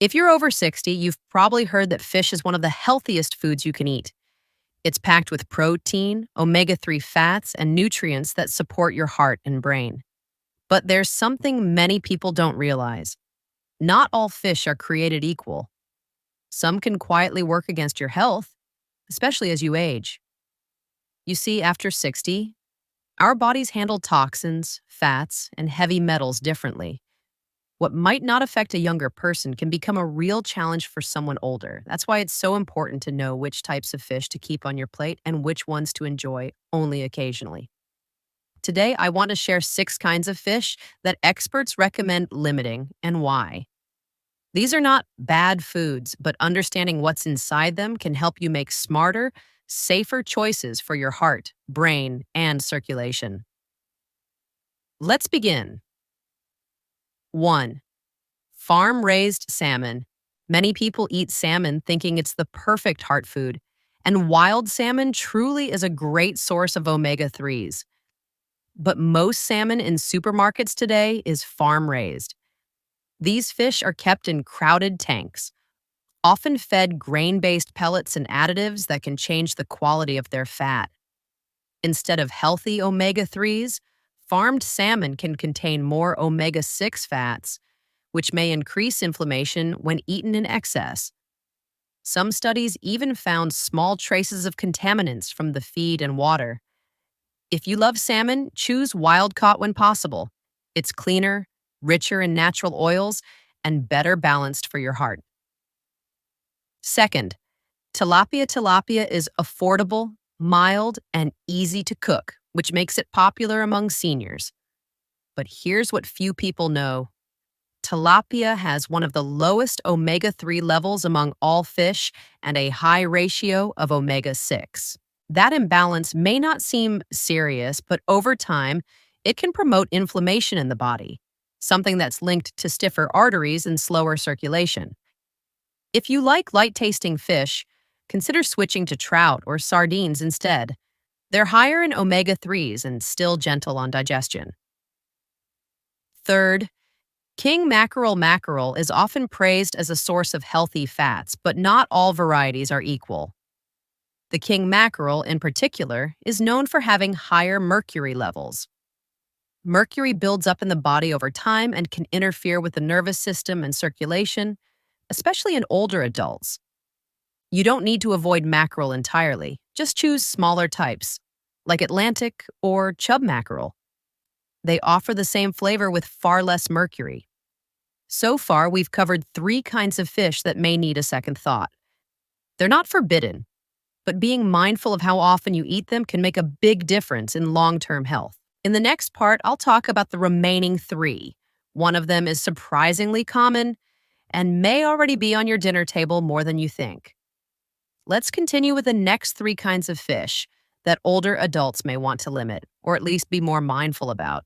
If you're over 60, you've probably heard that fish is one of the healthiest foods you can eat. It's packed with protein, omega-3 fats, and nutrients that support your heart and brain. But there's something many people don't realize. Not all fish are created equal. Some can quietly work against your health, especially as you age. You see, after 60, our bodies handle toxins, fats, and heavy metals differently. What might not affect a younger person can become a real challenge for someone older. That's why it's so important to know which types of fish to keep on your plate and which ones to enjoy only occasionally. Today, I want to share 6 kinds of fish that experts recommend limiting and why. These are not bad foods, but understanding what's inside them can help you make smarter, safer choices for your heart, brain, and circulation. Let's begin. 1. Farm-raised salmon. Many people eat salmon thinking it's the perfect heart food, and wild salmon truly is a great source of omega-3s. But most salmon in supermarkets today is farm-raised. These fish are kept in crowded tanks, often fed grain-based pellets and additives that can change the quality of their fat. Instead of healthy omega-3s, farmed salmon can contain more omega-6 fats, which may increase inflammation when eaten in excess. Some studies even found small traces of contaminants from the feed and water. If you love salmon, choose wild-caught when possible. It's cleaner, richer in natural oils, and better balanced for your heart. 2. Tilapia. Tilapia is affordable, mild, and easy to cook, which makes it popular among seniors. But here's what few people know. Tilapia has one of the lowest omega-3 levels among all fish and a high ratio of omega-6. That imbalance may not seem serious, but over time, it can promote inflammation in the body, something that's linked to stiffer arteries and slower circulation. If you like light-tasting fish, consider switching to trout or sardines instead. They're higher in omega-3s and still gentle on digestion. 3. King mackerel. Mackerel is often praised as a source of healthy fats, but not all varieties are equal. The king mackerel, in particular, is known for having higher mercury levels. Mercury builds up in the body over time and can interfere with the nervous system and circulation, especially in older adults. You don't need to avoid mackerel entirely. Just choose smaller types, like Atlantic or chub mackerel. They offer the same flavor with far less mercury. So far, we've covered 3 kinds of fish that may need a second thought. They're not forbidden, but being mindful of how often you eat them can make a big difference in long-term health. In the next part, I'll talk about the remaining 3. One of them is surprisingly common and may already be on your dinner table more than you think. Let's continue with the next 3 kinds of fish that older adults may want to limit, or at least be more mindful about.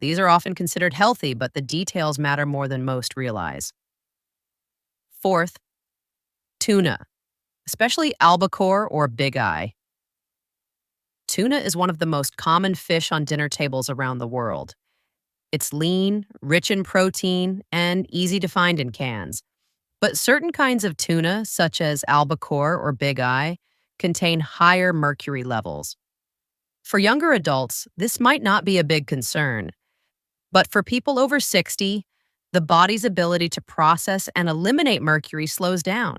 These are often considered healthy, but the details matter more than most realize. 4. Tuna, especially albacore or big eye. Tuna is one of the most common fish on dinner tables around the world. It's lean, rich in protein, and easy to find in cans. But certain kinds of tuna, such as albacore or big eye, contain higher mercury levels. For younger adults, this might not be a big concern. But for people over 60, the body's ability to process and eliminate mercury slows down.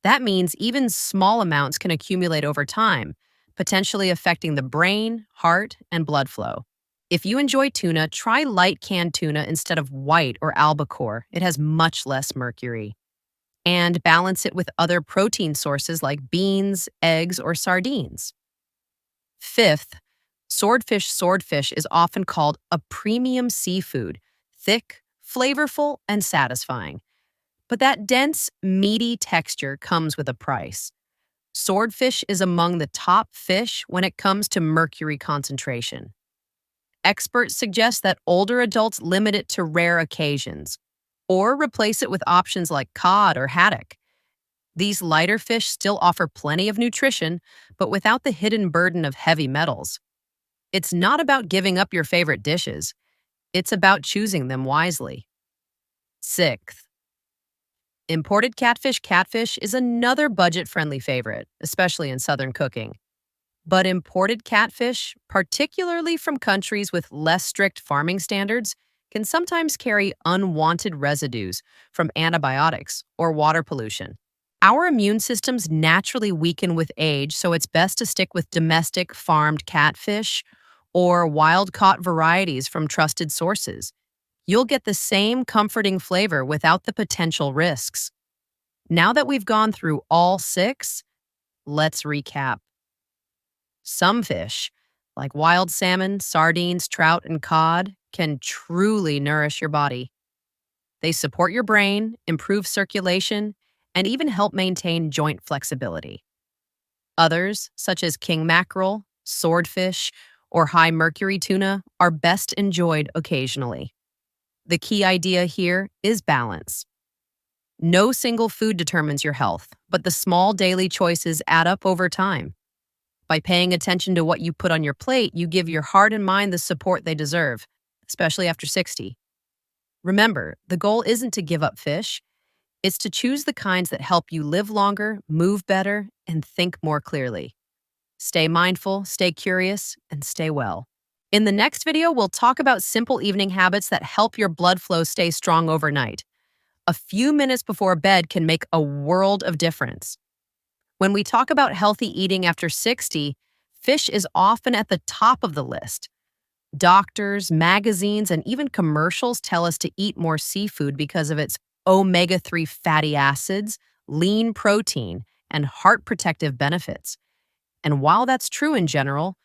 That means even small amounts can accumulate over time, potentially affecting the brain, heart, and blood flow. If you enjoy tuna, try light canned tuna instead of white or albacore. It has much less mercury. And balance it with other protein sources like beans, eggs, or sardines. 5. Swordfish. Swordfish is often called a premium seafood, thick, flavorful, and satisfying. But that dense, meaty texture comes with a price. Swordfish is among the top fish when it comes to mercury concentration. Experts suggest that older adults limit it to rare occasions, or replace it with options like cod or haddock. These lighter fish still offer plenty of nutrition, but without the hidden burden of heavy metals. It's not about giving up your favorite dishes. It's about choosing them wisely. 6. Imported catfish is another budget-friendly favorite, especially in southern cooking. But imported catfish, particularly from countries with less strict farming standards, can sometimes carry unwanted residues from antibiotics or water pollution. Our immune systems naturally weaken with age, so it's best to stick with domestic farmed catfish or wild caught varieties from trusted sources. You'll get the same comforting flavor without the potential risks. Now that we've gone through all six, let's recap. Some fish, like wild salmon, sardines, trout, and cod, can truly nourish your body. They support your brain, improve circulation, and even help maintain joint flexibility. Others, such as king mackerel, swordfish, or high mercury tuna, are best enjoyed occasionally. The key idea here is balance. No single food determines your health, but the small daily choices add up over time. By paying attention to what you put on your plate, you give your heart and mind the support they deserve, especially after 60. Remember, the goal isn't to give up fish. It's to choose the kinds that help you live longer, move better, and think more clearly. Stay mindful, stay curious, and stay well. In the next video, we'll talk about simple evening habits that help your blood flow stay strong overnight. A few minutes before bed can make a world of difference. When we talk about healthy eating after 60, fish is often at the top of the list. Doctors, magazines, and even commercials tell us to eat more seafood because of its omega-3 fatty acids, lean protein, and heart protective benefits. And while that's true in general,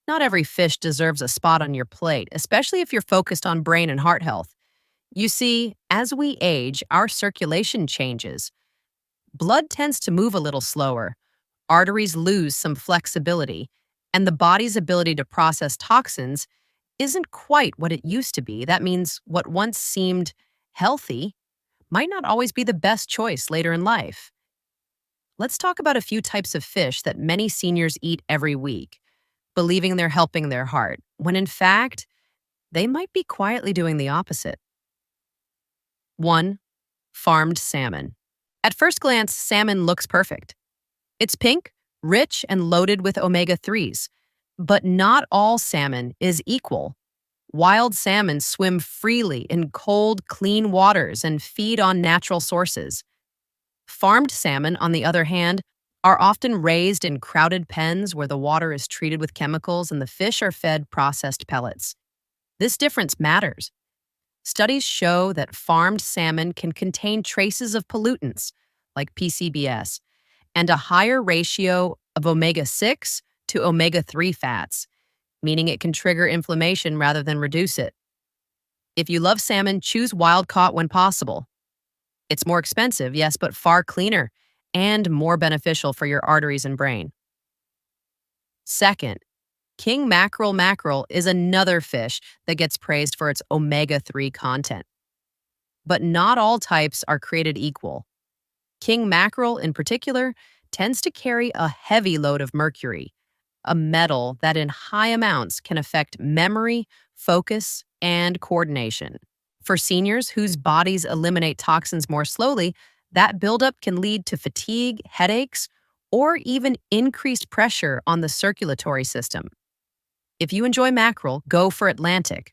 not every fish deserves a spot on your plate, especially if you're focused on brain and heart health. You see, as we age, our circulation changes. Blood tends to move a little slower, arteries lose some flexibility, and the body's ability to process toxins isn't quite what it used to be. That means what once seemed healthy might not always be the best choice later in life. Let's talk about a few types of fish that many seniors eat every week, believing they're helping their heart, when in fact, they might be quietly doing the opposite. 1. Farmed salmon. At first glance, salmon looks perfect. It's pink, rich, and loaded with omega-3s. But not all salmon is equal. Wild salmon swim freely in cold, clean waters and feed on natural sources. Farmed salmon, on the other hand, are often raised in crowded pens where the water is treated with chemicals and the fish are fed processed pellets. This difference matters. Studies show that farmed salmon can contain traces of pollutants, like PCBs, and a higher ratio of omega-6 to omega-3 fats, meaning it can trigger inflammation rather than reduce it. If you love salmon, choose wild-caught when possible. It's more expensive, yes, but far cleaner and more beneficial for your arteries and brain. Second, king mackerel is another fish that gets praised for its omega-3 content. But not all types are created equal. King mackerel, in particular, tends to carry a heavy load of mercury, a metal that in high amounts can affect memory, focus, and coordination. For seniors whose bodies eliminate toxins more slowly, that buildup can lead to fatigue, headaches, or even increased pressure on the circulatory system. If you enjoy mackerel, go for Atlantic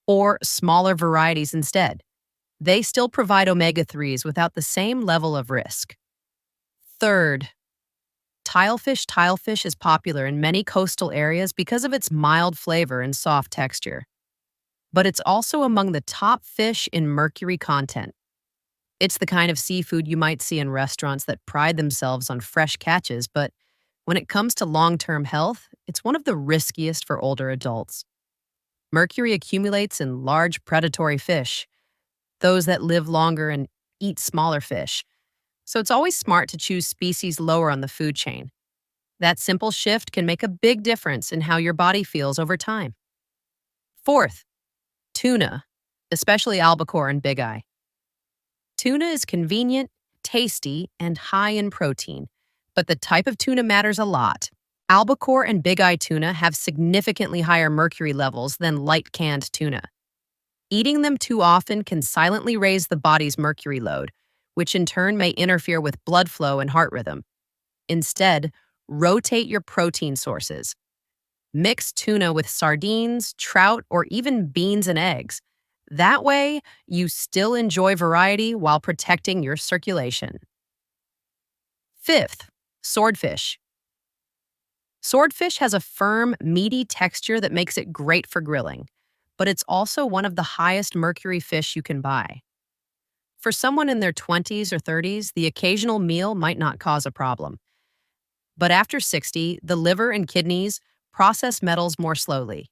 or smaller varieties instead. They still provide omega-3s without the same level of risk. Third, tilefish is popular in many coastal areas because of its mild flavor and soft texture. But it's also among the top fish in mercury content. It's the kind of seafood you might see in restaurants that pride themselves on fresh catches, but when it comes to long-term health, it's one of the riskiest for older adults. Mercury accumulates in large predatory fish, those that live longer and eat smaller fish. So it's always smart to choose species lower on the food chain. That simple shift can make a big difference in how your body feels over time. Fourth, tuna, especially albacore and bigeye. Tuna is convenient, tasty, and high in protein, but the type of tuna matters a lot. Albacore and bigeye tuna have significantly higher mercury levels than light canned tuna. Eating them too often can silently raise the body's mercury load, which in turn may interfere with blood flow and heart rhythm. Instead, rotate your protein sources. Mix tuna with sardines, trout, or even beans and eggs. That way, you still enjoy variety while protecting your circulation. Fifth, swordfish. Swordfish has a firm, meaty texture that makes it great for grilling, but it's also one of the highest mercury fish you can buy. For someone in their 20s or 30s, the occasional meal might not cause a problem. But after 60, the liver and kidneys process metals more slowly.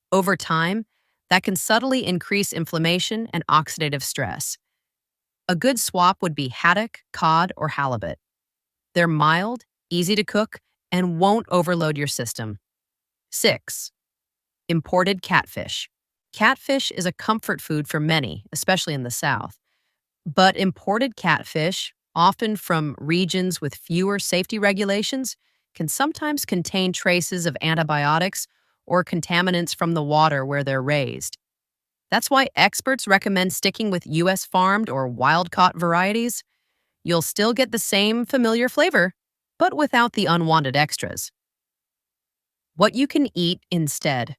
Over time, that can subtly increase inflammation and oxidative stress. A good swap would be haddock, cod, or halibut. They're mild, easy to cook, and won't overload your system. 6. Imported catfish. Catfish is a comfort food for many, especially in the South. But imported catfish, often from regions with fewer safety regulations, can sometimes contain traces of antibiotics or contaminants from the water where they're raised. That's why experts recommend sticking with U.S. farmed or wild-caught varieties. You'll still get the same familiar flavor, but without the unwanted extras. What you can eat instead.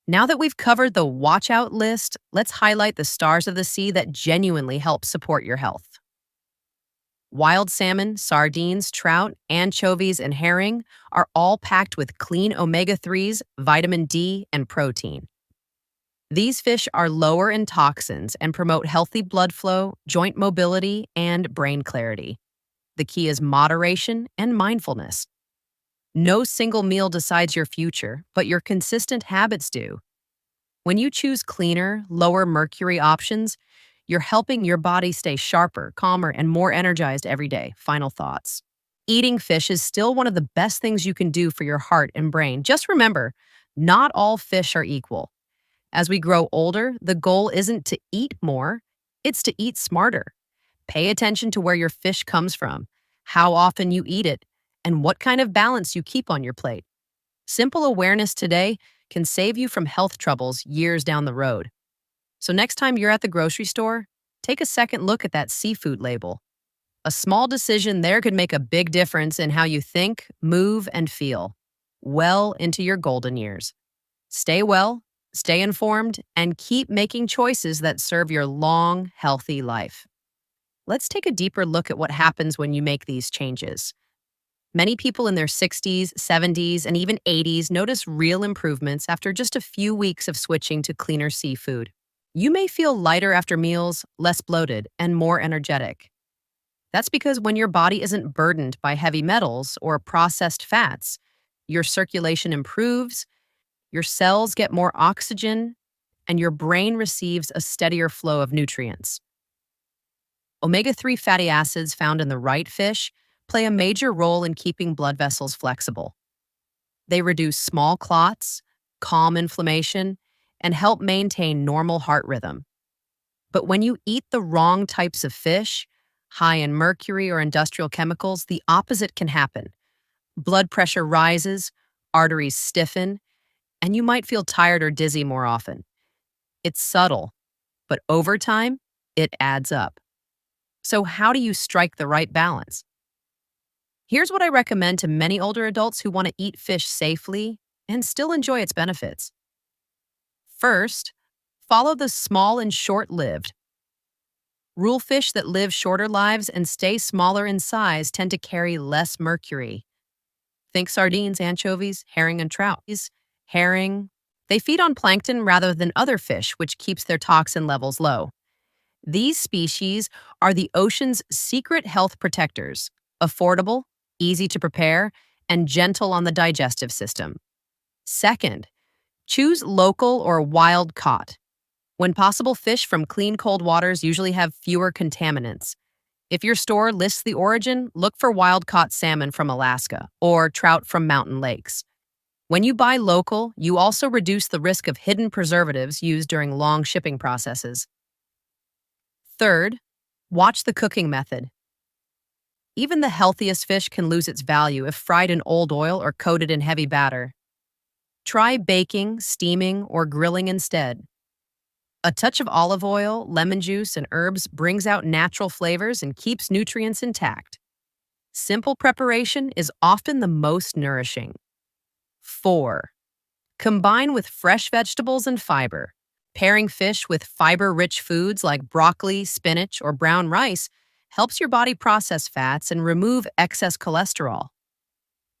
Now that we've covered the watch-out list, let's highlight the stars of the sea that genuinely help support your health. Wild salmon, sardines, trout, anchovies, and herring are all packed with clean omega-3s, vitamin D, and protein. These fish are lower in toxins and promote healthy blood flow, joint mobility, and brain clarity. The key is moderation and mindfulness. No single meal decides your future, but your consistent habits do. When you choose cleaner, lower mercury options, you're helping your body stay sharper, calmer, and more energized every day. Final thoughts. Eating fish is still one of the best things you can do for your heart and brain. Just remember, not all fish are equal. As we grow older, the goal isn't to eat more, it's to eat smarter. Pay attention to where your fish comes from, how often you eat it, and what kind of balance you keep on your plate. Simple awareness today can save you from health troubles years down the road. So next time you're at the grocery store, take a second look at that seafood label. A small decision there could make a big difference in how you think, move, and feel, well into your golden years. Stay well, stay informed, and keep making choices that serve your long, healthy life. Let's take a deeper look at what happens when you make these changes. Many people in their 60s, 70s, and even 80s notice real improvements after just a few weeks of switching to cleaner seafood. You may feel lighter after meals, less bloated, and more energetic. That's because when your body isn't burdened by heavy metals or processed fats, your circulation improves, your cells get more oxygen, and your brain receives a steadier flow of nutrients. Omega-3 fatty acids found in the right fish play a major role in keeping blood vessels flexible. They reduce small clots, calm inflammation, and help maintain normal heart rhythm. But when you eat the wrong types of fish, high in mercury or industrial chemicals, the opposite can happen. Blood pressure rises, arteries stiffen, and you might feel tired or dizzy more often. It's subtle, but over time, it adds up. So how do you strike the right balance? Here's what I recommend to many older adults who want to eat fish safely and still enjoy its benefits. First, follow the small and short-lived. Rule fish that live shorter lives and stay smaller in size tend to carry less mercury. Think sardines, anchovies, herring, and trout. Herring, they feed on plankton rather than other fish, which keeps their toxin levels low. These species are the ocean's secret health protectors, affordable, easy to prepare, and gentle on the digestive system. Second, choose local or wild caught. When possible, fish from clean cold waters usually have fewer contaminants. If your store lists the origin, look for wild-caught salmon from Alaska or trout from mountain lakes. When you buy local, you also reduce the risk of hidden preservatives used during long shipping processes. Third, watch the cooking method. Even the healthiest fish can lose its value if fried in old oil or coated in heavy batter. Try baking, steaming, or grilling instead. A touch of olive oil, lemon juice, and herbs brings out natural flavors and keeps nutrients intact. Simple preparation is often the most nourishing. 4. Combine with fresh vegetables and fiber. Pairing fish with fiber-rich foods like broccoli, spinach, or brown rice helps your body process fats and remove excess cholesterol.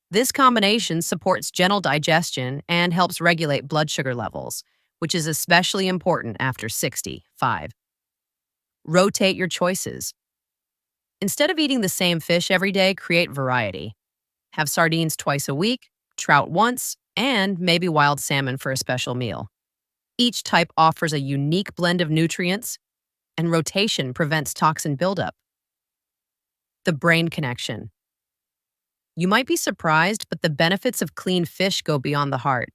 This combination supports gentle digestion and helps regulate blood sugar levels, which is especially important after 65. Rotate your choices. Instead of eating the same fish every day, create variety. Have sardines twice a week, trout once, and maybe wild salmon for a special meal. Each type offers a unique blend of nutrients, and rotation prevents toxin buildup. The brain connection. You might be surprised, but the benefits of clean fish go beyond the heart.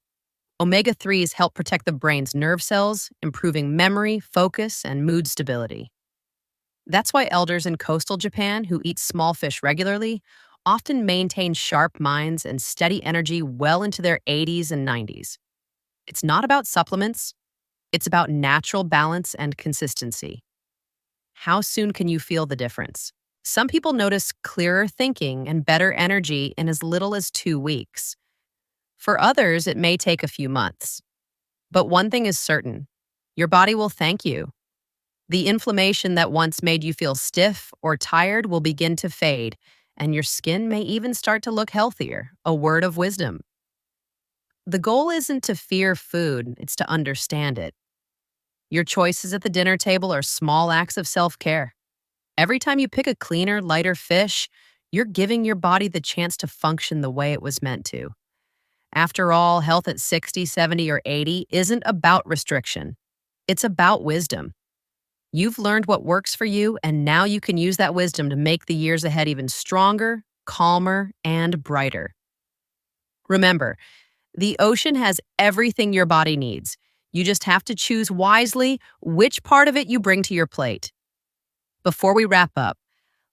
Omega-3s help protect the brain's nerve cells, improving memory, focus, and mood stability. That's why elders in coastal Japan who eat small fish regularly often maintain sharp minds and steady energy well into their 80s and 90s. It's not about supplements, it's about natural balance and consistency. How soon can you feel the difference? Some people notice clearer thinking and better energy in as little as 2 weeks. For others, it may take a few months. But one thing is certain, your body will thank you. The inflammation that once made you feel stiff or tired will begin to fade, and your skin may even start to look healthier, a word of wisdom. The goal isn't to fear food, it's to understand it. Your choices at the dinner table are small acts of self-care. Every time you pick a cleaner, lighter fish, you're giving your body the chance to function the way it was meant to. After all, health at 60, 70, or 80 isn't about restriction. It's about wisdom. You've learned what works for you, and now you can use that wisdom to make the years ahead even stronger, calmer, and brighter. Remember, the ocean has everything your body needs. You just have to choose wisely which part of it you bring to your plate. Before we wrap up,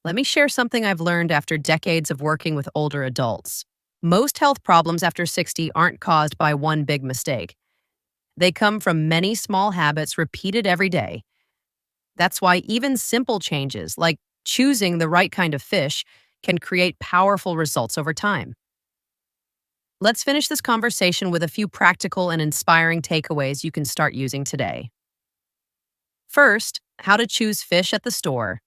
let me share something I've learned after decades of working with older adults. Most health problems after 60 aren't caused by one big mistake. They come from many small habits repeated every day. That's why even simple changes, like choosing the right kind of fish, can create powerful results over time. Let's finish this conversation with a few practical and inspiring takeaways you can start using today. First, how to choose fish at the store.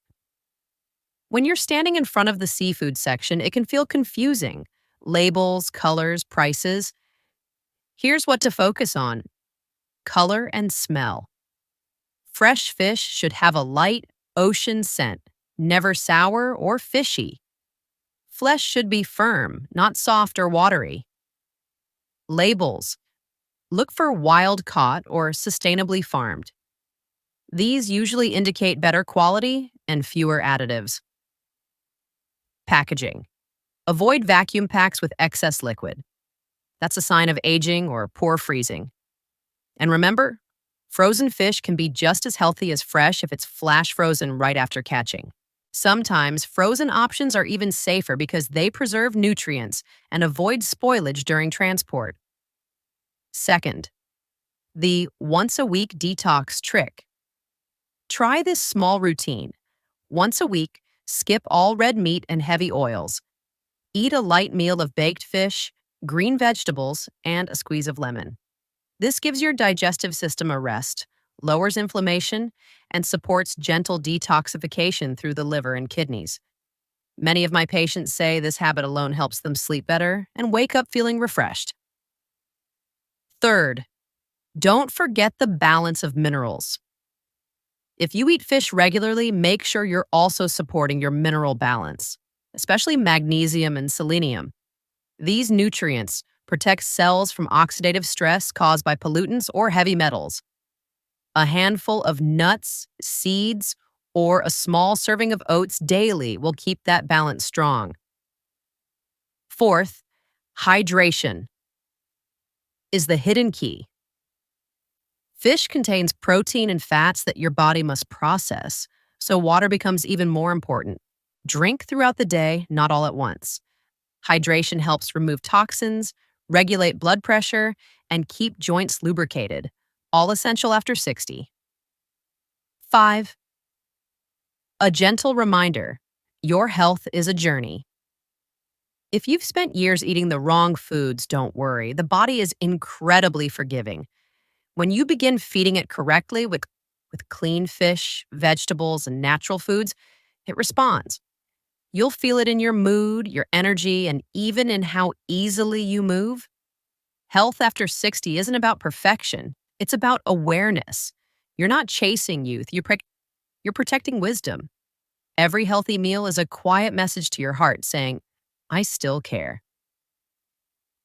When you're standing in front of the seafood section, it can feel confusing. Labels, colors, prices. Here's what to focus on: color and smell. Fresh fish should have a light, ocean scent, never sour or fishy. Flesh should be firm, not soft or watery. Labels. Look for wild caught or sustainably farmed. These usually indicate better quality and fewer additives. Packaging. Avoid vacuum packs with excess liquid. That's a sign of aging or poor freezing. And remember, frozen fish can be just as healthy as fresh if it's flash frozen right after catching. Sometimes frozen options are even safer because they preserve nutrients and avoid spoilage during transport. Second, the once-a-week detox trick. Try this small routine. Once a week, skip all red meat and heavy oils. Eat a light meal of baked fish, green vegetables, and a squeeze of lemon. This gives your digestive system a rest, lowers inflammation, and supports gentle detoxification through the liver and kidneys. Many of my patients say this habit alone helps them sleep better and wake up feeling refreshed. Third, don't forget the balance of minerals. If you eat fish regularly, make sure you're also supporting your mineral balance, especially magnesium and selenium. These nutrients protect cells from oxidative stress caused by pollutants or heavy metals. A handful of nuts, seeds, or a small serving of oats daily will keep that balance strong. Fourth, hydration is the hidden key. Fish contains protein and fats that your body must process, so water becomes even more important. Drink throughout the day, not all at once. Hydration helps remove toxins, regulate blood pressure, and keep joints lubricated, all essential after 60. 5. A gentle reminder. Your health is a journey. If you've spent years eating the wrong foods, don't worry. The body is incredibly forgiving. When you begin feeding it correctly with clean fish, vegetables, and natural foods, it responds. You'll feel it in your mood, your energy, and even in how easily you move. Health after 60 isn't about perfection, it's about awareness. You're not chasing youth, you're protecting wisdom. Every healthy meal is a quiet message to your heart saying, I still care.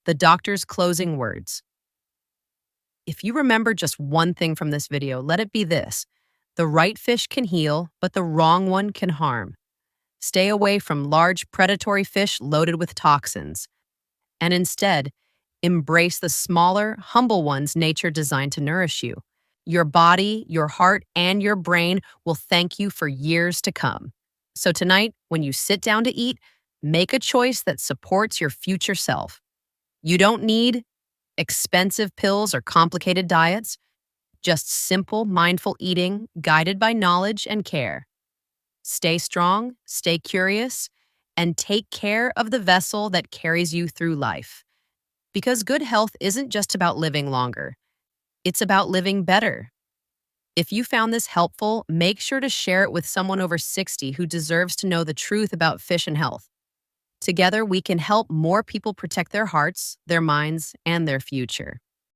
The doctor's closing words. If you remember just one thing from this video, let it be this. The right fish can heal, but the wrong one can harm. Stay away from large predatory fish loaded with toxins, and instead, embrace the smaller, humble ones nature designed to nourish you. Your body, your heart, and your brain will thank you for years to come. So tonight, when you sit down to eat, make a choice that supports your future self. You don't need expensive pills or complicated diets, just simple, mindful eating guided by knowledge and care. Stay strong, stay curious, and take care of the vessel that carries you through life. Because good health isn't just about living longer, it's about living better. If you found this helpful, make sure to share it with someone over 60 who deserves to know the truth about fish and health. Together, we can help more people protect their hearts, their minds, and their future.